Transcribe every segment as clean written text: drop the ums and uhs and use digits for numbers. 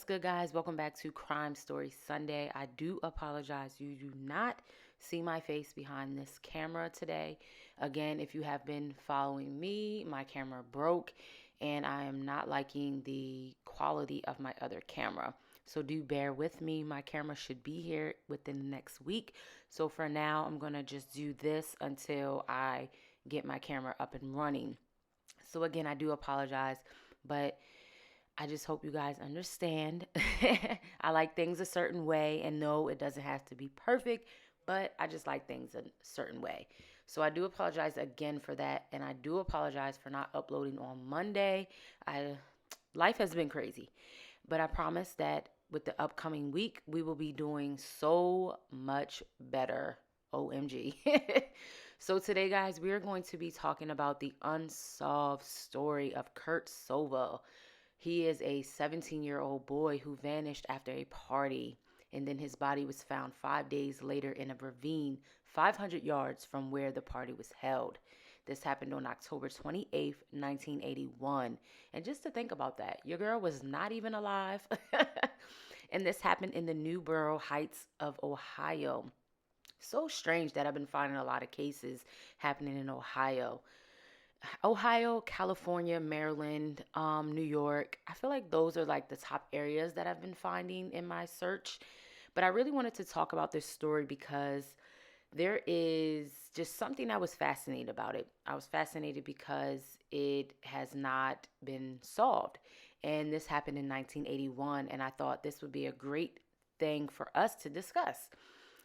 good, guys? Welcome back to Crime Story Sunday. I do apologize. You do not see my face behind this camera today. Again, if you have been following me, my camera broke and I am not liking the quality of my other camera. So do bear with me. My camera should be here within the next week. So for now, I'm going to just do this until I get my camera up and running. So again, I do apologize, but I just hope you guys understand. I like things a certain way, and no, it doesn't have to be perfect, but I just like things a certain way. So I do apologize again for that, and I do apologize for not uploading on Monday. I Life has been crazy, but I promise that with the upcoming week, we will be doing so much better. OMG. So today, guys, we are going to be talking about the unsolved story of Kurt Sova. He is a 17-year-old boy who vanished after a party, and then his body was found 5 days later in a ravine 500 yards from where the party was held. This happened on October 28th, 1981. And just to think about that, your girl was not even alive. And this happened in the New Borough Heights of Ohio. So strange that I've been finding a lot of cases happening in Ohio, California, Maryland, New York. I feel like those are like the top areas that I've been finding in my search. But I really wanted to talk about this story because there is just something I was fascinated about it. I was fascinated because it has not been solved. And this happened in 1981, and I thought this would be a great thing for us to discuss.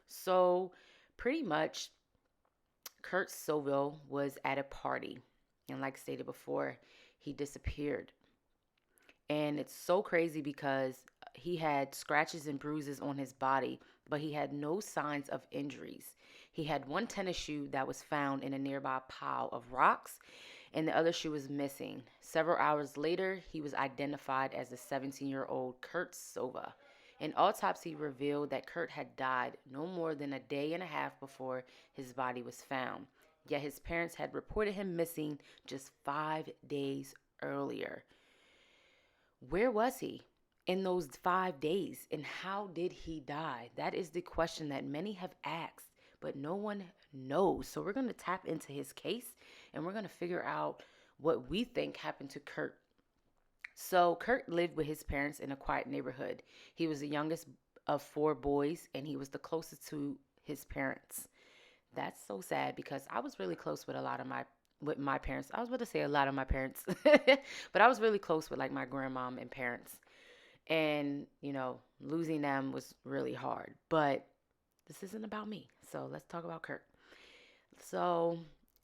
So, pretty much, Kurt Sova was at a party. And like stated before, he disappeared. And it's so crazy because he had scratches and bruises on his body, but he had no signs of injuries. He had one tennis shoe that was found in a nearby pile of rocks, and the other shoe was missing. Several hours later, he was identified as the 17-year-old Kurt Sova. An autopsy revealed that Kurt had died no more than a day and a half before his body was found. Yet his parents had reported him missing just 5 days earlier. Where was he in those 5 days, and how did he die? That is the question that many have asked, but no one knows. So we're going to tap into his case, and we're going to figure out what we think happened to Kurt. So Kurt lived with his parents in a quiet neighborhood. He was the youngest of four boys, and he was the closest to his parents. That's so sad because I was really close with my parents. I was about to say a lot of my parents, but I was really close with like my grandmom and parents. And, losing them was really hard. But this isn't about me. So let's talk about Kurt. So,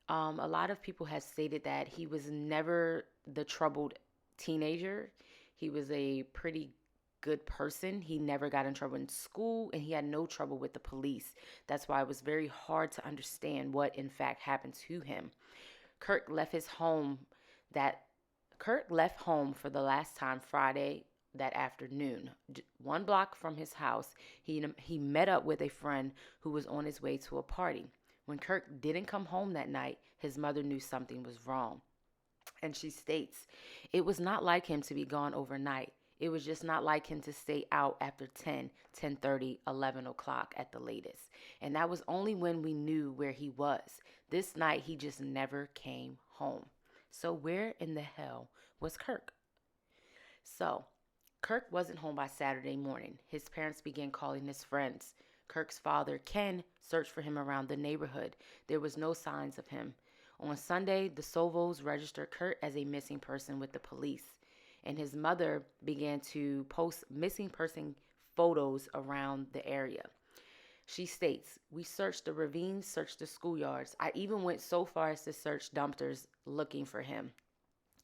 a lot of people have stated that he was never the troubled teenager. He was a pretty good person. He never got in trouble in school, and he had no trouble with the police. That's why it was very hard to understand what in fact happened to him. Kurt left his home that Kurt left home for the last time Friday that afternoon. 1 block from his house, he met up with a friend who was on his way to a party. When Kurt didn't come home that night, his mother knew something was wrong. And she states, it was not like him to be gone overnight. It was just not like him to stay out after 10, 10:30, 11 o'clock at the latest. And that was only when we knew where he was. This night, he just never came home. So where in the hell was Kirk? So Kirk wasn't home by Saturday morning. His parents began calling his friends. Kirk's father, Ken, searched for him around the neighborhood. There was no signs of him. On Sunday, the Sovos registered Kurt as a missing person with the police, and his mother began to post missing person photos around the area. She states, we searched the ravines, searched the schoolyards. I even went so far as to search dumpsters looking for him.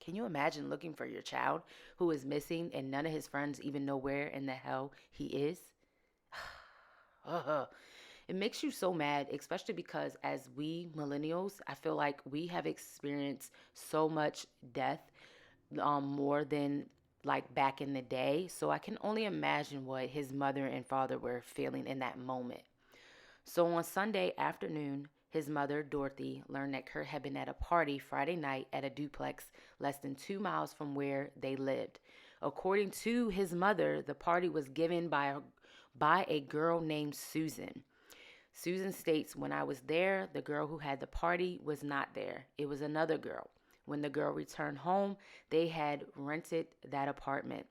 Can you imagine looking for your child who is missing and none of his friends even know where in the hell he is? It makes you so mad, especially because as we millennials, I feel like we have experienced so much death, more than like back in the day. So I can only imagine what his mother and father were feeling in that moment. So on Sunday afternoon, his mother, Dorothy, learned that Kurt had been at a party Friday night at a duplex less than 2 miles from where they lived. According to his mother, the party was given by a girl named Susan. Susan states, when I was there, the girl who had the party was not there. It was another girl. When the girl returned home, they had rented that apartment.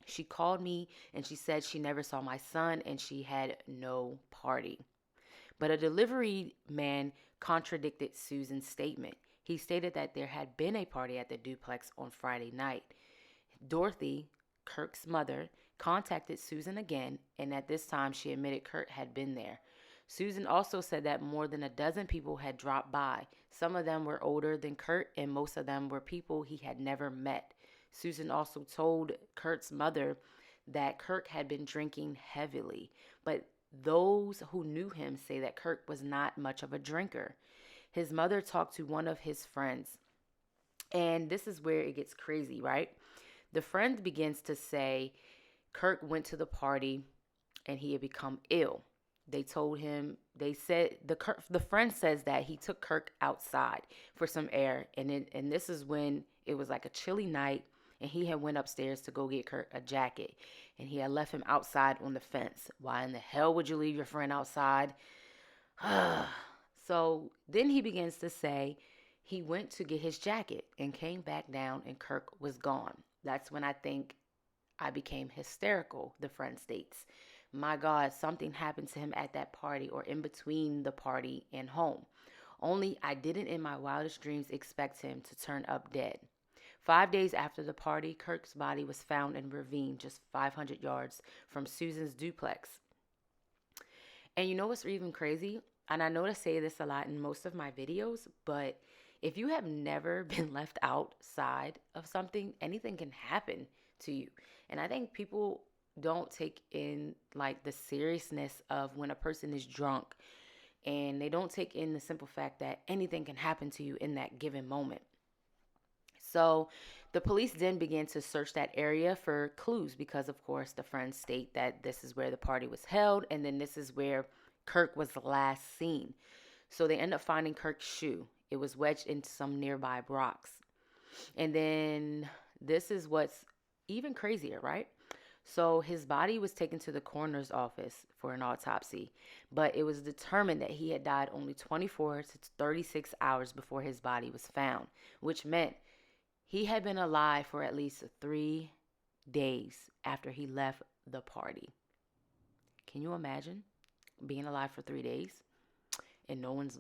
She called me and she said she never saw my son and she had no party. But a delivery man contradicted Susan's statement. He stated that there had been a party at the duplex on Friday night. Dorothy, Kirk's mother, contacted Susan again, and at this time she admitted Kurt had been there. Susan also said that more than a dozen people had dropped by. Some of them were older than Kurt, and most of them were people he had never met. Susan also told Kurt's mother that Kurt had been drinking heavily, but those who knew him say that Kurt was not much of a drinker. His mother talked to one of his friends, and this is where it gets crazy, right? The friend begins to say Kurt went to the party and he had become ill. They said the friend says that he took Kirk outside for some air, and this is when it was like a chilly night, and he had went upstairs to go get Kirk a jacket, and he had left him outside on the fence. Why in the hell would you leave your friend outside? So then he begins to say he went to get his jacket and came back down, and Kirk was gone. That's when I think I became hysterical, the friend states. My God, something happened to him at that party or in between the party and home. Only I didn't in my wildest dreams expect him to turn up dead. 5 days after the party, Kirk's body was found in a ravine just 500 yards from Susan's duplex. And you know what's even crazy? And I know I say this a lot in most of my videos, but if you have never been left outside of something, anything can happen to you. And I think people don't take in like the seriousness of when a person is drunk, and they don't take in the simple fact that anything can happen to you in that given moment. So the police then began to search that area for clues because, of course, the friends state that this is where the party was held, and then this is where Kirk was last seen. So they end up finding Kirk's shoe. It was wedged into some nearby rocks. And then this is what's even crazier, right? So his body was taken to the coroner's office for an autopsy, but it was determined that he had died only 24 to 36 hours before his body was found, which meant he had been alive for at least 3 days after he left the party. Can you imagine being alive for 3 days and no one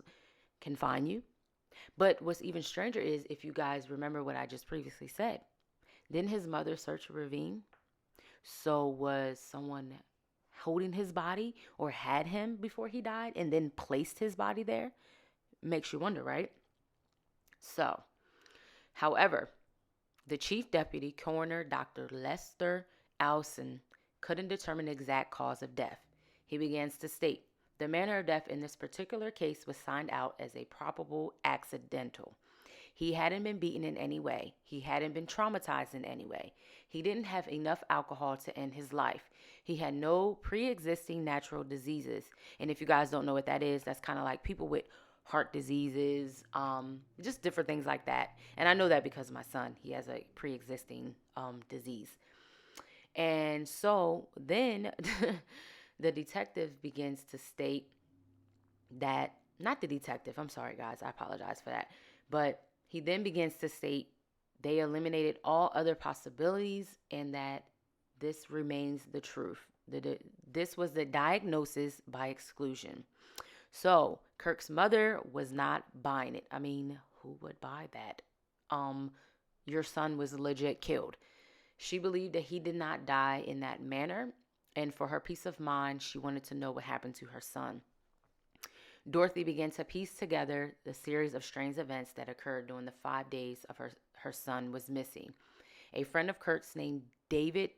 can find you? But what's even stranger is, if you guys remember what I just previously said, didn't his mother search a ravine? So was someone holding his body or had him before he died and then placed his body there? Makes you wonder, right? So, however, the chief deputy coroner, Dr. Lester Alson, couldn't determine the exact cause of death. He begins to state, the manner of death in this particular case was signed out as a probable accidental. He hadn't been beaten in any way. He hadn't been traumatized in any way. He didn't have enough alcohol to end his life. He had no pre-existing natural diseases. And if you guys don't know what that is, that's kind of like people with heart diseases, just different things like that. And I know that because of my son. He has a pre-existing disease. And so then the detective begins to state that, not the detective, I'm sorry guys, I apologize for that. But he then begins to state they eliminated all other possibilities and that this remains the truth. This was the diagnosis by exclusion. So Kirk's mother was not buying it. I mean, who would buy that? Your son was legit killed. She believed that he did not die in that manner. And for her peace of mind, she wanted to know what happened to her son. Dorothy began to piece together the series of strange events that occurred during the 5 days of her son was missing. A friend of Kurt's named David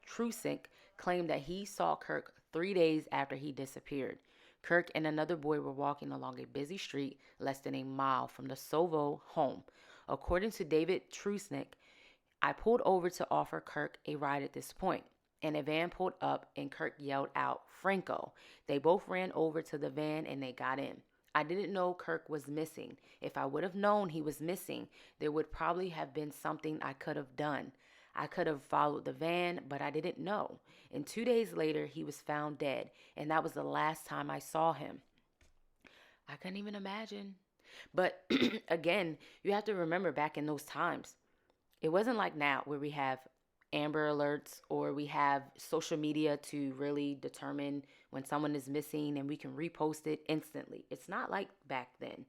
Trusink claimed that he saw Kirk 3 days after he disappeared. Kirk and another boy were walking along a busy street less than a mile from the Sova home. According to David Trusink, I pulled over to offer Kirk a ride at this point, and a van pulled up and Kirk yelled out, Franco. They both ran over to the van and they got in. I didn't know Kirk was missing. If I would have known he was missing, there would probably have been something I could have done. I could have followed the van, but I didn't know. And 2 days later, he was found dead. And that was the last time I saw him. I couldn't even imagine. But again, you have to remember back in those times, it wasn't like now where we have Amber Alerts or we have social media to really determine when someone is missing and we can repost it instantly. It's not like back then.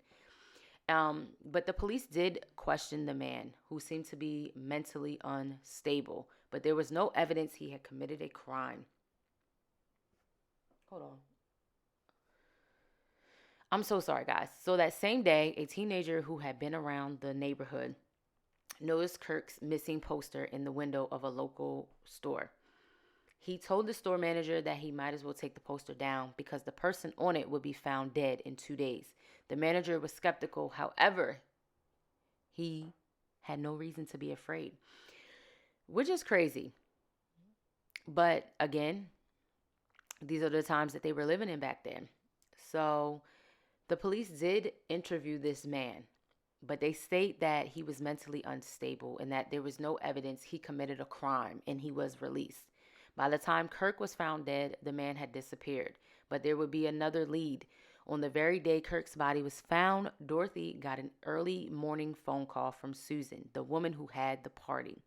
But the police did question the man who seemed to be mentally unstable, but there was no evidence he had committed a crime. Hold on. I'm so sorry, guys. So that same day, a teenager who had been around the neighborhood noticed Kirk's missing poster in the window of a local store. He told the store manager that he might as well take the poster down because the person on it would be found dead in 2 days. The manager was skeptical. However, he had no reason to be afraid, which is crazy. But again, these are the times that they were living in back then. So the police did interview this man, but they state that he was mentally unstable and that there was no evidence he committed a crime, and he was released. By the time Kirk was found dead, the man had disappeared, but there would be another lead. On the very day Kirk's body was found, Dorothy got an early morning phone call from Susan, the woman who had the party.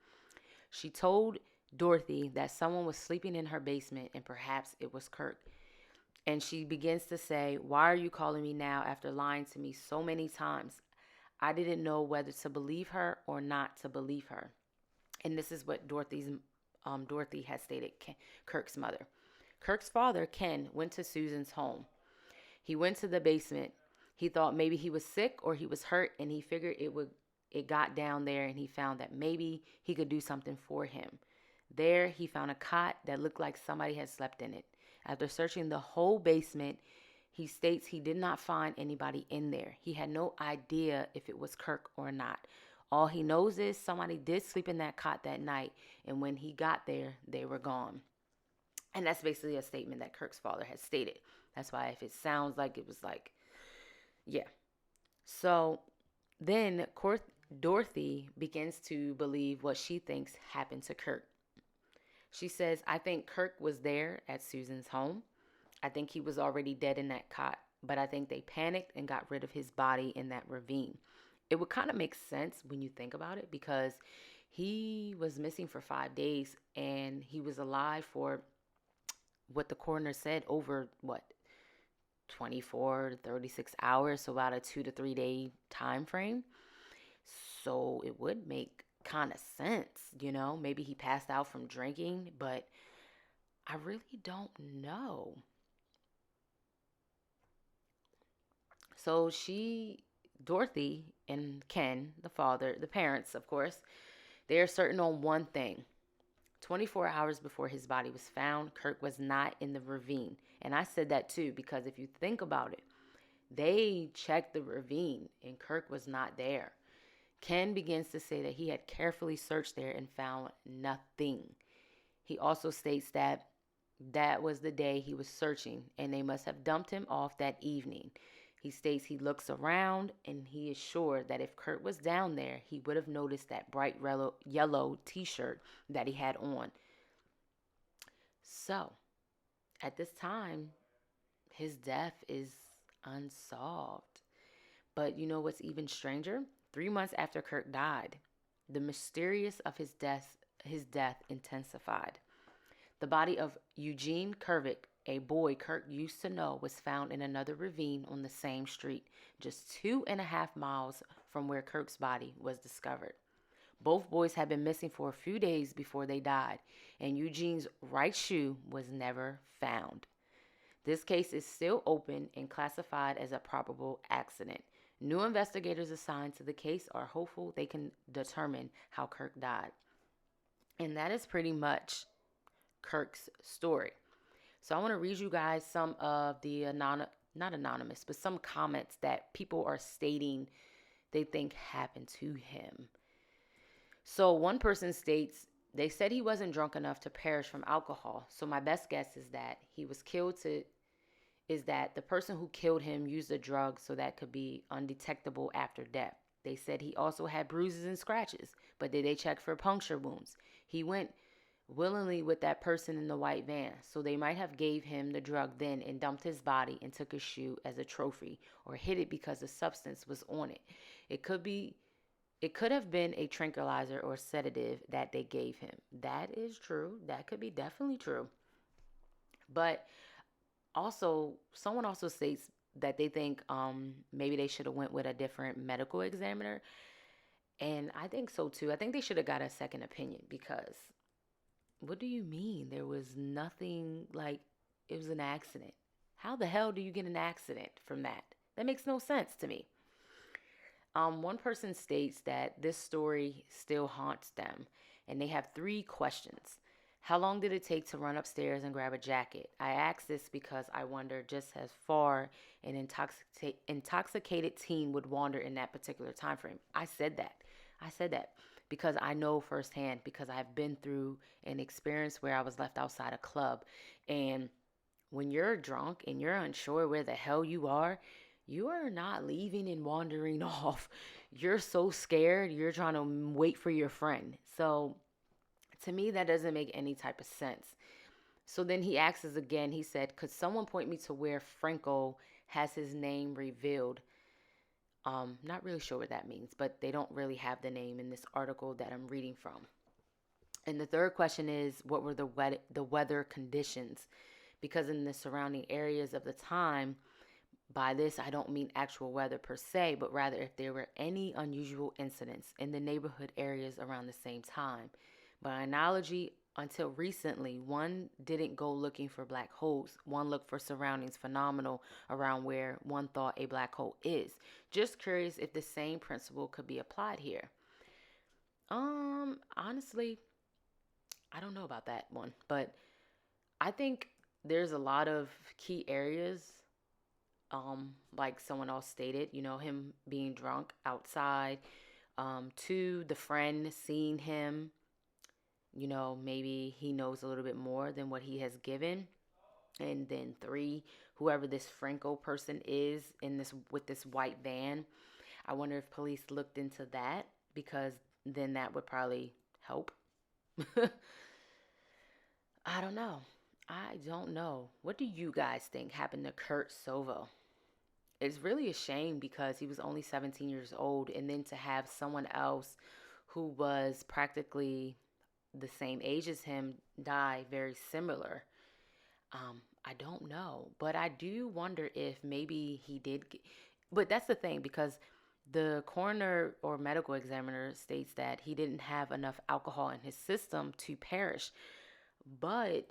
She told Dorothy that someone was sleeping in her basement and perhaps it was Kirk. And she begins to say, "Why are you calling me now after lying to me so many times?" I didn't know whether to believe her or not to believe her. And this is what Dorothy has stated, Kirk's mother. Kirk's father, Ken, went to Susan's home. He went to the basement. He thought maybe he was sick or he was hurt, and he figured it got down there, and he found that maybe he could do something for him. There, he found a cot that looked like somebody had slept in it. After searching the whole basement, he states he did not find anybody in there. He had no idea if it was Kirk or not. All he knows is somebody did sleep in that cot that night, and when he got there, they were gone. And that's basically a statement that Kirk's father has stated. That's why if it sounds like it was like, yeah. So then Dorothy begins to believe what she thinks happened to Kirk. She says, "I think Kirk was there at Susan's home. I think he was already dead in that cot, but I think they panicked and got rid of his body in that ravine." It would kind of make sense when you think about it, because he was missing for 5 days and he was alive for what the coroner said over 24 to 36 hours, so about a 2 to 3 day time frame. So it would make kind of sense, maybe he passed out from drinking, but I really don't know. So Dorothy and Ken, the father, the parents, of course, they're certain on one thing. 24 hours before his body was found, Kirk was not in the ravine. And I said that too, because if you think about it, they checked the ravine and Kirk was not there. Ken begins to say that he had carefully searched there and found nothing. He also states that that was the day he was searching and they must have dumped him off that evening. He states he looks around and he is sure that if Kurt was down there, he would have noticed that bright yellow t-shirt that he had on. So, at this time, his death is unsolved. But you know what's even stranger? 3 months after Kurt died, the mysterious of his death intensified. The body of Eugene Kervick, a boy Kurt used to know, was found in another ravine on the same street, just 2.5 miles from where Kirk's body was discovered. Both boys had been missing for a few days before they died, and Eugene's right shoe was never found. This case is still open and classified as a probable accident. New investigators assigned to the case are hopeful they can determine how Kirk died. And that is pretty much Kirk's story. So I want to read you guys some of the not anonymous, but some comments that people are stating they think happened to him. So one person states, "They said he wasn't drunk enough to perish from alcohol. So my best guess is that the person who killed him used a drug so that could be undetectable after death. They said he also had bruises and scratches, but did they check for puncture wounds? He went willingly with that person in the white van. So they might have gave him the drug then and dumped his body and took his shoe as a trophy or hid it because the substance was on it. It could be it could have been a tranquilizer or sedative that they gave him. That is true. That could be definitely true. But also someone also states that they think maybe they should have went with a different medical examiner, and I think so too. I think they should have got a second opinion because what do you mean there was nothing, like it was an accident? How the hell do you get an accident from that? That makes no sense to me. One person states that this story still haunts them, and they have three questions. How long did it take to run upstairs and grab a jacket? I ask this because I wonder just as far an intoxicated teen would wander in that particular time frame. I said that. I said that because I know firsthand, because I've been through an experience where I was left outside a club. And when you're drunk and you're unsure where the hell you are not leaving and wandering off. You're so scared, you're trying to wait for your friend. So to me, that doesn't make any type of sense. So then he asks us again, he said, could someone point me to where Franco has his name revealed? Not really sure what that means, but they don't really have the name in this article that I'm reading from. And the third question is, what were the weather conditions? Because in the surrounding areas of the time, by this, I don't mean actual weather per se, but rather if there were any unusual incidents in the neighborhood areas around the same time. By analogy, until recently, one didn't go looking for black holes. One looked for surroundings phenomenal around where one thought a black hole is. Just curious if the same principle could be applied here. Honestly, I don't know about that one, but I think there's a lot of key areas, like someone else stated, him being drunk outside, two, the friend seeing him, maybe he knows a little bit more than what he has given, and then three, whoever this Franco person is in this with this white van. I wonder if police looked into that, because then that would probably help. I don't know. I don't know. What do you guys think happened to Kurt Sova? It's really a shame because he was only 17 years old, and then to have someone else who was practically the same age as him die very similar. I don't know, but I do wonder if maybe he did but that's the thing, because the coroner or medical examiner states that he didn't have enough alcohol in his system to perish. But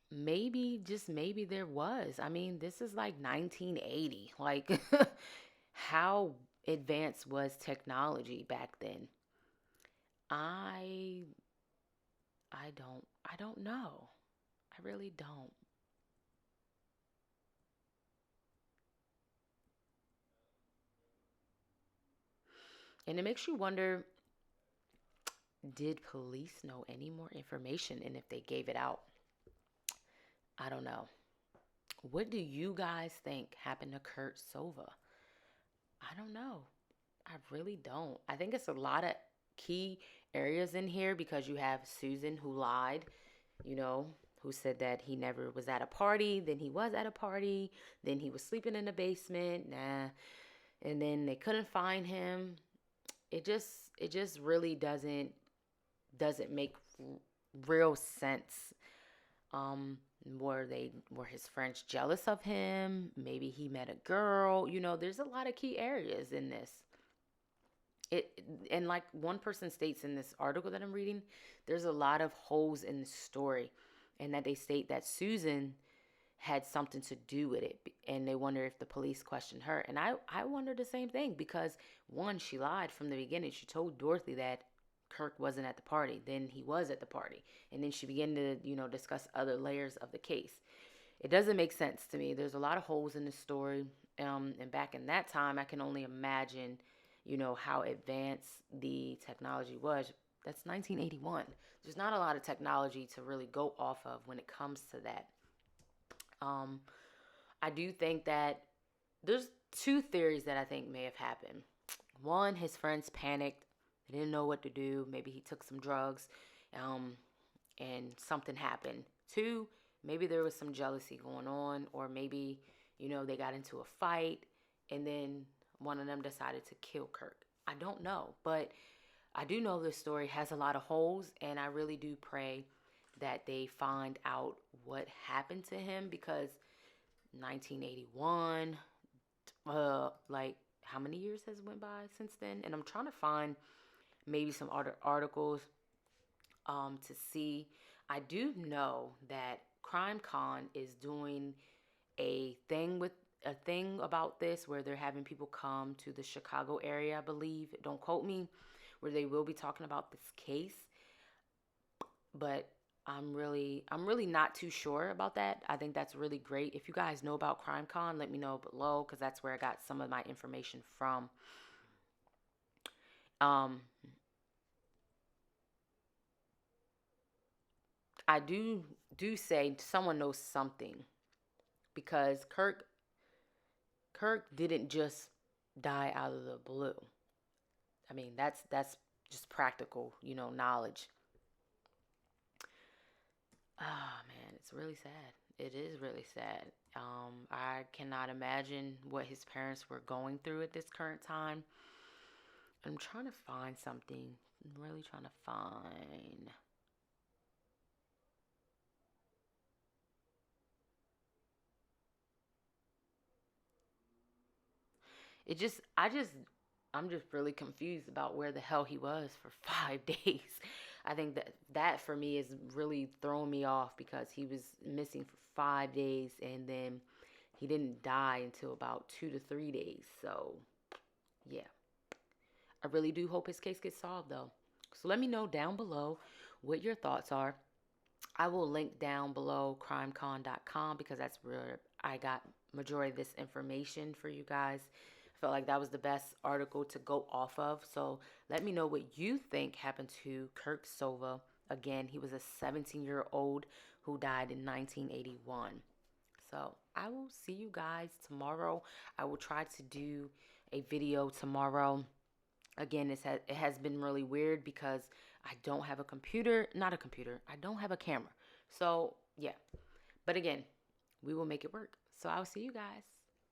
maybe, just maybe, there was. I mean, this is like 1980. Like, how advanced was technology back then? I I don't know. I really don't. And it makes you wonder, did police know any more information, and if they gave it out? I don't know. What do you guys think happened to Kurt Sova? I don't know. I really don't. I think it's a lot of key areas in here, because you have Susan, who lied, you know, who said that he never was at a party, then he was at a party, then he was sleeping in the basement, nah, and then they couldn't find him. It just really doesn't make real sense. Were his friends jealous of him? Maybe he met a girl. There's a lot of key areas in this. It and like one person states in this article that I'm reading, there's a lot of holes in the story, and that they state that Susan had something to do with it, and they wonder if the police questioned her. And I wonder the same thing, because one, she lied from the beginning. She told Dorothy that Kirk wasn't at the party, then he was at the party, and then she began to discuss other layers of the case. It doesn't make sense to me. There's a lot of holes in the story. And back in that time, I can only imagine, how advanced the technology was. That's 1981. There's not a lot of technology to really go off of when it comes to that. Um, I do think that there's two theories that I think may have happened. One, his friends panicked. They didn't know what to do. Maybe he took some drugs um, and something happened. Two, maybe there was some jealousy going on, or maybe, they got into a fight and then one of them decided to kill Kirk. I don't know, but I do know this story has a lot of holes, and I really do pray that they find out what happened to him, because 1981, like, how many years has went by since then? And I'm trying to find maybe some other articles to see. I do know that CrimeCon is doing a thing about this, where they're having people come to the Chicago area, I believe. Don't quote me, where they will be talking about this case. But I'm really not too sure about that. I think that's really great. If you guys know about CrimeCon, let me know below, because that's where I got some of my information from. Um, I do say someone knows something, because Kirk didn't just die out of the blue. I mean, that's just practical, knowledge. Oh man, it's really sad. It is really sad. I cannot imagine what his parents were going through at this current time. I'm trying to find something. I'm really trying to find. I'm just really confused about where the hell he was for 5 days. I think that for me is really throwing me off, because he was missing for 5 days, and then he didn't die until about 2 to 3 days. So yeah, I really do hope his case gets solved though. So let me know down below what your thoughts are. I will link down below crimecon.com, because that's where I got majority of this information for you guys. I felt like that was the best article to go off of. So let me know what you think happened to Kurt Sova. Again, he was a 17-year-old who died in 1981. So I will see you guys tomorrow. I will try to do a video tomorrow. Again, it has been really weird, because I don't have a computer, not a computer, I don't have a camera. So, yeah. But again, we will make it work. So, I'll see you guys.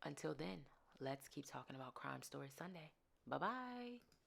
Until then, let's keep talking about Crime Story Sunday. Bye bye.